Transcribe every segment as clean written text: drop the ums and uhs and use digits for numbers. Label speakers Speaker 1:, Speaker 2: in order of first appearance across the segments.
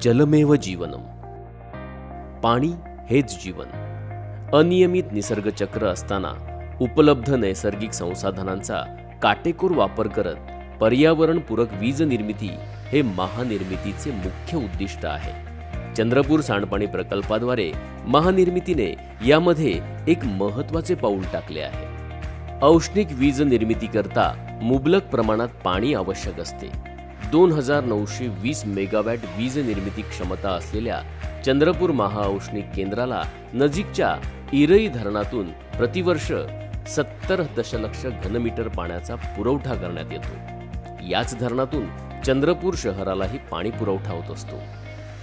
Speaker 1: जलमेव जीवनम. पाणी हेच जीवन. अनियमित निसर्ग चक्र असताना उपलब्ध नैसर्गिक संसाधनांचा काटेकोर वापर करत पर्यावरणपूरक वीज निर्मिती हे महानिर्मितीचे मुख्य उद्दिष्ट आहे. चंद्रपूर सांडपाणी प्रकल्पाद्वारे महानिर्मितीने यामध्ये एक महत्त्वाचे पाऊल टाकले आहे. औष्णिक वीज निर्मितीकरता मुबलक प्रमाणात पाणी आवश्यक असते. 2920 मेगावॅट वीज निर्मिती क्षमता असलेल्या चंद्रपूर महाऔष्णिक केंद्राला नजीकच्या इरई धरणातून प्रतिवर्ष 70 दशलक्ष घनमीटर पाण्याचा पुरवठा करण्यात येतो. याच धरणातून चंद्रपूर शहरालाही पाणी पुरवठा होत असतो.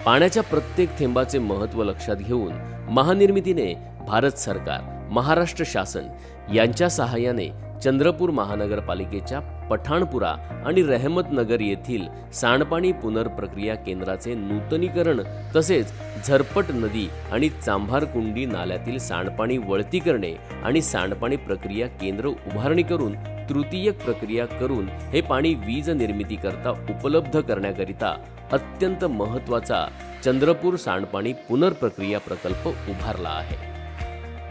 Speaker 1: पाण्याच्या प्रत्येक थेंबाचे महत्त्व लक्षात घेऊन महानिर्मितीने भारत सरकार, महाराष्ट्र शासन यांच्या सहाय्याने चंद्रपूर महानगरपालिकेच्या पठाणपुरा आणि रहमतनगर येथील सांडपाणी पुनर्प्रक्रिया केंद्राचे नूतनीकरण तसेच झरपट नदी आणि चांभारकुंडी नाल्यातील सांडपाणी वळती करणे आणि सांडपाणी प्रक्रिया केंद्र उभारणी करून तृतीयक प्रक्रिया करून हे पाणी वीज निर्मितीकरता उपलब्ध करण्याकरिता अत्यंत महत्त्वाचा चंद्रपूर सांडपाणी पुनर्प्रक्रिया प्रकल्प उभारला आहे.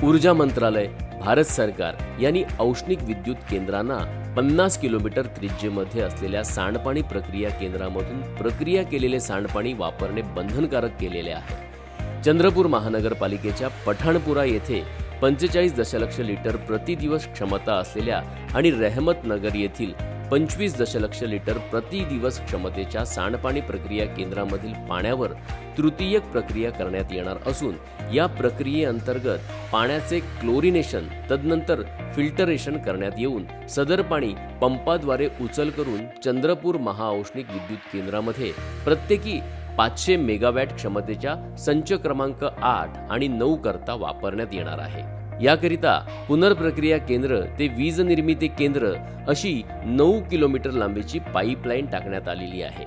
Speaker 1: ऊर्जा मंत्रालय, भारत सरकार यांनी औष्णिक विद्युत केंद्रांना 50 किलोमीटर त्रिज्येमध्ये असलेल्या सांडपाणी प्रक्रिया केंद्रामधून प्रक्रिया केलेले सांडपाणी वापरणे बंधनकारक केलेले आहे. चंद्रपूर महानगरपालिकेच्या पठाणपुरा येथे 45 दशलक्ष लिटर प्रति दिवस क्षमता असलेल्या आणि रहमतनगर येथील 25 दशलक्ष लिटर प्रति दिवस क्षमतेच्या सांडपाणी प्रक्रिया केंद्रामधील पाण्यावर तृतीयक प्रक्रिया करण्यात येणार असून या प्रक्रियेअंतर्गत पाण्याचे क्लोरिनेशन तदनंतर फिल्टरेशन करण्यात येऊन सदर पाणी पंपाद्वारे उचल करून चंद्रपूर महाऔष्णिक विद्युत केंद्रामध्ये प्रत्येकी 500 मेगावॅट क्षमतेच्या संच क्रमांक 8 आणि 9 करता वापरण्यात येणार आहे. याकरिता पुनर्प्रक्रिया केंद्र ते वीज निर्मिती केंद्र अशी 9 किलोमीटर लांबीची पाईपलाईन टाकण्यात आलेली आहे.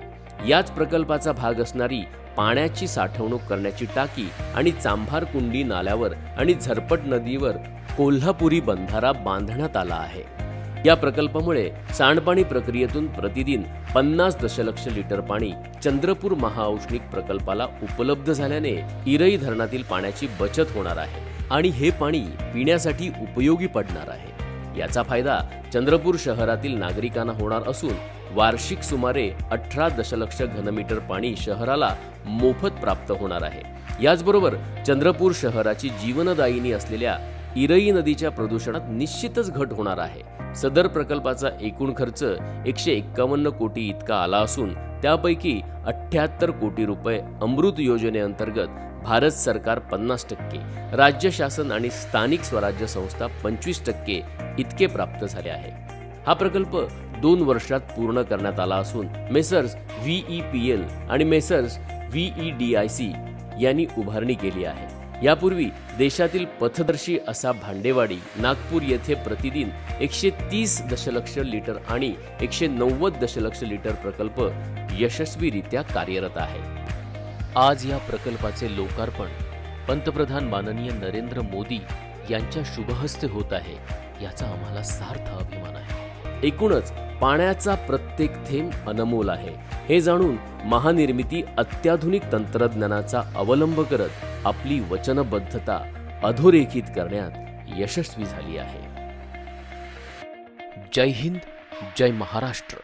Speaker 1: याच प्रकल्पाचा भाग असणारी पाण्याची साठवणूक करण्याची टाकी आणि चांभारकुंडी नाल्यावर आणि झरपट नदीवर कोल्हापुरी बंधारा बांधण्यात आला आहे. या प्रकल्पामुळे सांडपाणी प्रक्रियेतून प्रतिदिन 50 दशलक्ष लिटर पाणी चंद्रपूर महाऔष्णिक प्रकल्पाला उपलब्ध झाल्याने इरई धरणातील पाण्याची बचत होणार आहे आणि हे पाणी पिण्यासाठी उपयोगी पडणार आहे. याचा फायदा चंद्रपूर शहरातील नागरिकांना होणार असून वार्षिक सुमारे 18 दशलक्ष घनमीटर पाणी शहराला मोफत प्राप्त होणार आहे. याचबरोबर चंद्रपूर शहराची जीवनदायिनी असलेल्या इरई नदीच्या प्रदूषणात निश्चितच घट होणार आहे. सदर प्रकल्पाचा एकूण खर्च 151 कोटी इतका आला असून त्यापैकी 78 कोटी रुपये अमृत योजनेअंतर्गत भारत सरकार 50%, राज्य शासन आणि स्थानिक स्वराज्य संस्था 25% इतके प्राप्त झाले आहे. हा प्रकल्प 2 वर्षात पूर्ण करण्यात आला असून मेसर्स VEPL आणि मेसर्स VEDIC यांनी उभारणी केली आहे. यापूर्वी देशातील पथदर्शी असा भांडेवाडी, नागपूर येथे प्रतिदिन 130 दशलक्ष लिटर आणि 190 दशलक्ष लिटर प्रकल्प यशस्वीरित्या कार्यरत आहे. आज या प्रकल्पाचे लोकार्पण पंतप्रधान माननीय नरेंद्र मोदी यांच्या शुभहस्ते होत आहे. याचा आम्हाला सार्थ अभिमान आहे. एकूणच पाण्याचा प्रत्येक थेंब अनमोल आहे हे जाणून महानिर्मिती अत्याधुनिक तंत्रज्ञानाचा अवलंब करत आपली वचनबद्धता अधोरेखित करण्यात यशस्वी झाली आहे. जय हिंद, जय महाराष्ट्र.